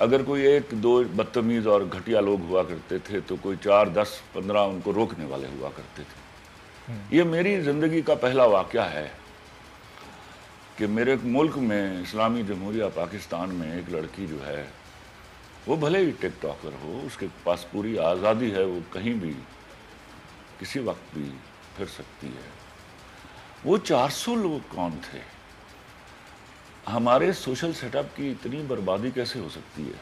اگر کوئی ایک دو بدتمیز اور گھٹیا لوگ ہوا کرتے تھے تو کوئی 4 10 15 ان کو روکنے والے ہوا کرتے تھے۔ یہ میری زندگی کا پہلا واقعہ ہے کہ میرے ملک میں اسلامی جمہوریہ پاکستان میں ایک لڑکی جو ہے وہ بھلے ہی ٹک ٹاکر ہو، اس کے پاس پوری آزادی ہے، وہ کہیں بھی کسی وقت بھی پھر سکتی ہے۔ وہ 400 لوگ کون تھے؟ ہمارے سوشل سیٹ اپ کی اتنی بربادی کیسے ہو سکتی ہے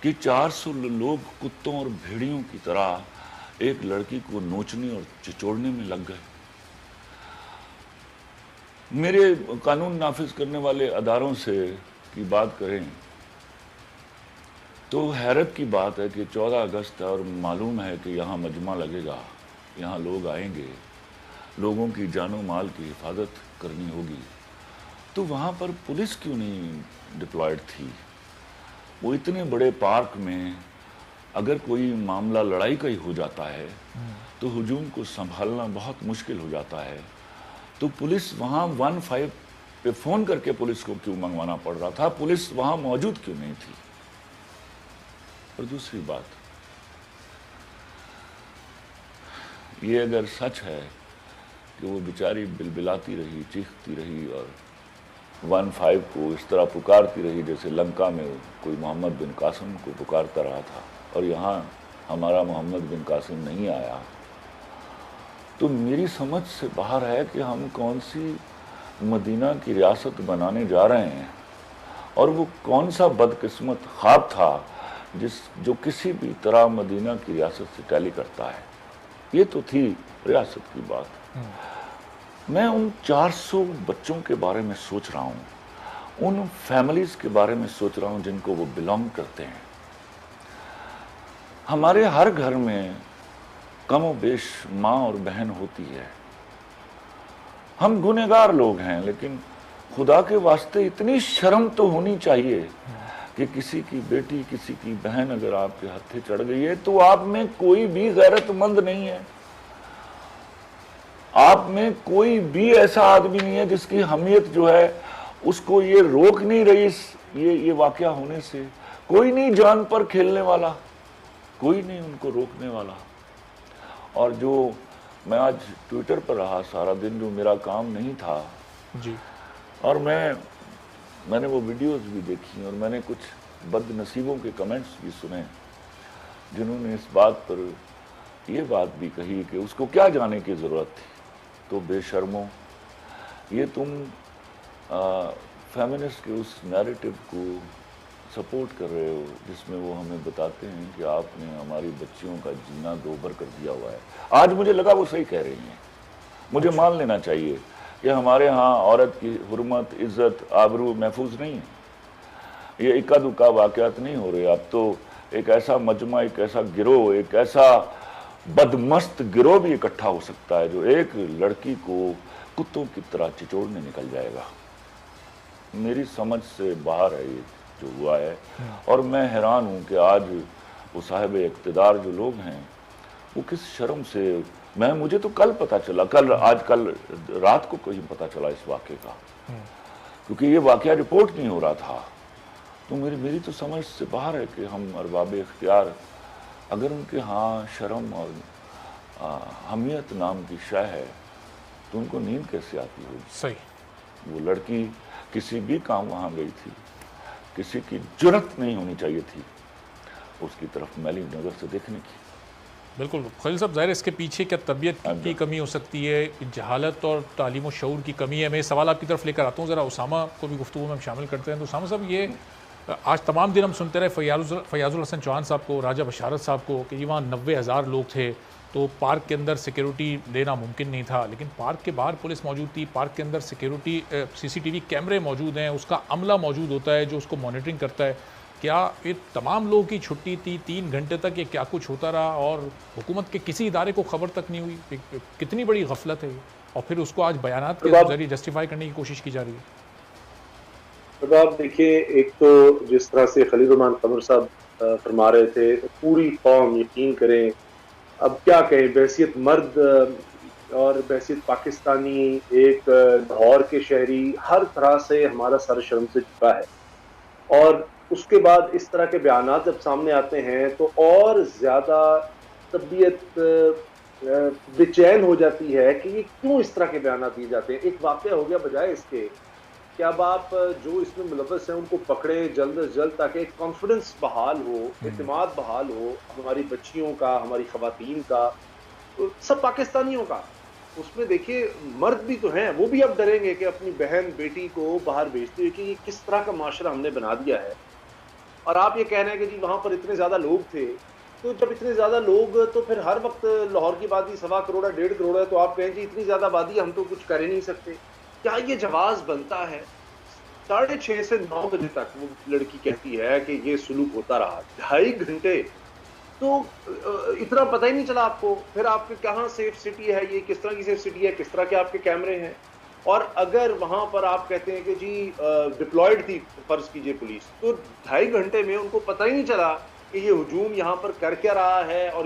کہ 400 لوگ کتوں اور بھیڑیوں کی طرح ایک لڑکی کو نوچنے اور چچوڑنے میں لگ گئے۔ میرے قانون نافذ کرنے والے اداروں سے کی بات کریں تو حیرت کی بات ہے کہ 14 اگست ہے اور معلوم ہے کہ یہاں مجمع لگے گا، یہاں لوگ آئیں گے، لوگوں کی جان و مال کی حفاظت کرنی ہوگی، تو وہاں پر پولیس کیوں نہیں ڈپلائیڈ تھی؟ وہ اتنے بڑے پارک میں اگر کوئی معاملہ لڑائی کا ہی ہو جاتا ہے تو ہجوم کو سنبھالنا بہت مشکل ہو جاتا ہے، تو پولیس وہاں 15 پہ فون کر کے پولیس کو کیوں منگوانا پڑ رہا تھا؟ پولیس وہاں موجود کیوں نہیں تھی؟ اور دوسری بات یہ اگر سچ ہے کہ وہ بیچاری بلبلاتی رہی، چیختی رہی اور 15 کو اس طرح پکارتی رہی جیسے لنکا میں کوئی محمد بن قاسم کو پکارتا رہا تھا، اور یہاں ہمارا محمد بن قاسم نہیں آیا، تو میری سمجھ سے باہر ہے کہ ہم کون سی مدینہ کی ریاست بنانے جا رہے ہیں، اور وہ کون سا بدقسمت خواب تھا جو کسی بھی طرح مدینہ کی ریاست سے ٹیلی کرتا ہے۔ یہ تو تھی ریاست کی بات۔ میں ان 400 بچوں کے بارے میں سوچ رہا ہوں، ان فیملیز کے بارے میں سوچ رہا ہوں جن کو وہ بلانگ کرتے ہیں۔ ہمارے ہر گھر میں کم و بیش ماں اور بہن ہوتی ہے۔ ہم گنہگار لوگ ہیں، لیکن خدا کے واسطے اتنی شرم تو ہونی چاہیے کہ کسی کی بیٹی، کسی کی بہن اگر آپ کے ہتھے چڑھ گئی ہے تو آپ میں کوئی بھی غیرت مند نہیں ہے، آپ میں کوئی بھی ایسا آدمی نہیں ہے جس کی حمیت جو ہے اس کو یہ روک نہیں رہی یہ واقعہ ہونے سے۔ کوئی نہیں جان پر کھیلنے والا، کوئی نہیں ان کو روکنے والا۔ اور جو میں آج ٹویٹر پر رہا سارا دن، جو میرا کام نہیں تھا، جی، اور میں نے وہ ویڈیوز بھی دیکھی اور میں نے کچھ بد نصیبوں کے کمنٹس بھی سنے جنہوں نے اس بات پر یہ بات بھی کہی کہ اس کو کیا جانے کی ضرورت تھی۔ تو بے شرموں، یہ تم فیمنسٹ کے اس نیریٹو کو سپورٹ کر رہے ہو جس میں وہ ہمیں بتاتے ہیں کہ آپ نے ہماری بچیوں کا جینا دوبر کر دیا ہوا ہے۔ آج مجھے لگا وہ صحیح کہہ رہی ہیں، مجھے مان لینا چاہیے کہ ہمارے ہاں عورت کی حرمت، عزت، آبرو محفوظ نہیں ہے۔ یہ اکا دکا واقعات نہیں ہو رہے، اب تو ایک ایسا مجمع، ایک ایسا گروہ، ایک ایسا بدمست گروہ بھی اکٹھا ہو سکتا ہے جو ایک لڑکی کو کتوں کی طرح چچوڑنے نکل جائے گا۔ میری سمجھ سے باہر ہے یہ جو ہوا ہے، اور میں حیران ہوں کہ آج وہ صاحب اقتدار جو لوگ ہیں وہ کس شرم سے، مجھے تو کل پتہ چلا، کل رات کو کہیں پتہ چلا اس واقعے کا، کیونکہ یہ واقعہ رپورٹ نہیں ہو رہا تھا۔ تو میری تو سمجھ سے باہر ہے کہ ہم ارباب اختیار اگر ان کے ہاں شرم اور حمیت نام کی شے ہے تو ان کو نیند کیسے آتی ہوگی؟ صحیح۔ وہ لڑکی کسی بھی کام وہاں گئی تھی، کسی کی جرت نہیں ہونی چاہیے تھی اس کی طرف میلی نظر سے دیکھنے کی۔ بالکل خلیل صاحب، ظاہر ہے اس کے پیچھے کیا طبیعت کی کمی ہو سکتی ہے، جہالت اور تعلیم و شعور کی کمی ہے۔ میں سوال آپ کی طرف لے کر آتا ہوں، ذرا اسامہ کو بھی گفتگو میں ہم شامل کرتے ہیں۔ تو اسامہ صاحب، یہ آج تمام دن ہم سنتے رہے فیاض الحسن چوہان صاحب کو، راجہ بشارت صاحب کو، کہ یہ وہاں 90,000 لوگ تھے تو پارک کے اندر سیکیورٹی دینا ممکن نہیں تھا، لیکن پارک کے باہر پولیس موجود تھی، پارک کے اندر سیکیورٹی CCTV کیمرے موجود ہیں، اس کا عملہ موجود ہوتا ہے جو اس کو مانیٹرنگ کرتا ہے۔ کیا یہ تمام لوگوں کی چھٹی تھی؟ 3 گھنٹے تک یہ کیا کچھ ہوتا رہا اور حکومت کے کسی ادارے کو خبر تک نہیں ہوئی؟ کتنی بڑی غفلت ہے یہ، اور پھر اس کو آج بیانات کے ذریعے جسٹیفائی کرنے کی کوشش کی جا رہی ہے۔ آپ دیکھیے، ایک تو جس طرح سے خلیل الرحمان قمر صاحب فرما رہے تھے، پوری قوم یقین کریں، اب کیا کہیں، بحیثیت مرد اور بحیثیت پاکستانی، ایک لاہور کے شہری، ہر طرح سے ہمارا سر شرم سے جھکا ہے۔ اور اس کے بعد اس طرح کے بیانات جب سامنے آتے ہیں تو اور زیادہ طبیعت بے چین ہو جاتی ہے کہ یہ کیوں اس طرح کے بیانات دیے جاتے ہیں. ایک واقعہ ہو گیا بجائے اس کے کہ اب آپ جو اس میں ملوث ہیں ان کو پکڑیں جلد از جلد تاکہ ایک کانفیڈنس بحال ہو, اعتماد بحال ہو ہماری بچیوں کا, ہماری خواتین کا, سب پاکستانیوں کا. اس میں دیکھیے مرد بھی تو ہیں, وہ بھی اب ڈریں گے کہ اپنی بہن بیٹی کو باہر بھیجتے ہوئے کہ یہ کس طرح کا معاشرہ ہم نے بنا دیا ہے. اور آپ یہ کہہ رہے ہیں کہ جی وہاں پر اتنے زیادہ لوگ تھے, تو جب اتنے زیادہ لوگ تو پھر ہر وقت لاہور کی آبادی 1.25 کروڑ ہے 1.5 کروڑ ہے, تو آپ کہیں جی اتنی زیادہ آبادی ہم تو کچھ کر ہی نہیں سکتے. کیا یہ جواز بنتا ہے؟ 6:30 سے 9 بجے تک وہ لڑکی کہتی ہے کہ یہ سلوک ہوتا رہا, 2.5 گھنٹے. تو اتنا پتہ ہی نہیں چلا آپ کو. پھر آپ کے کہاں سیف سٹی ہے, یہ کس طرح کی سیف سٹی ہے, کس طرح کے آپ کے کیمرے ہیں. اور اگر وہاں پر آپ کہتے ہیں کہ جی ڈپلائڈ تھی فرض کیجئے پولیس, تو 2.5 گھنٹے میں ان کو پتہ ہی نہیں چلا کہ یہ ہجوم یہاں پر کر کیا رہا ہے اور